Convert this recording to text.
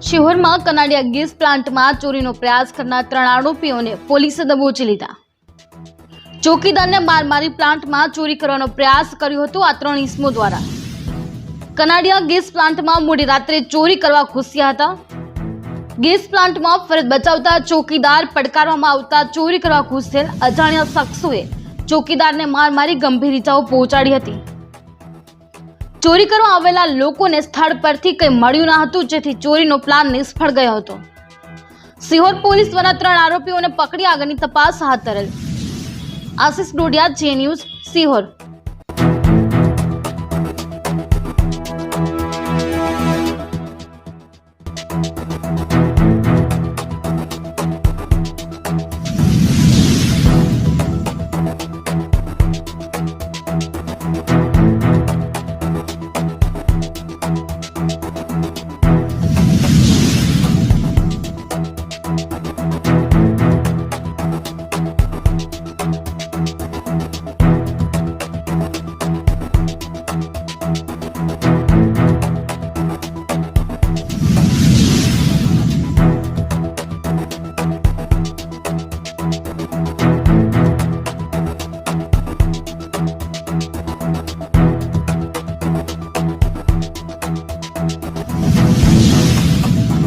શહેરમાં કનાડિયા ગેસ પ્લાન્ટમાં ચોરીનો પ્રયાસ કરનાર 3 આરોપીઓને પોલીસે દબોચી લીધા। ચોકીદારને મારી પ્લાન્ટમાં ચોરી કરવાનો પ્રયાસ કર્યો હતો। આ 3 ઇસમો દ્વારા કનાડિયા ગેસ પ્લાન્ટમાં મોડી રાત્રે ચોરી કરવા ઘૂસ્યા હતા। ગેસ પ્લાન્ટમાં ફરજ બજાવતા ચોકીદાર પડકારવામાં આવતા ચોરી કરવા ઘૂસેલ અજાણ્યા શખ્સોએ ચોકીદારને મારી ગંભીર ઇજાઓ પહોંચાડી હતી। ચોરી કરવા આવેલા લોકોને સ્થળ પરથી કંઈ મળ્યું ન હતું, જેથી ચોરીનો પ્લાન નિષ્ફળ ગયો હતો। સિહોર પોલીસ દ્વારા 3 આરોપીઓને પકડી આગળની તપાસ હાથ ધરેલ। આશિષ ડોડિયા, જે ન્યૂઝ, સિહોર।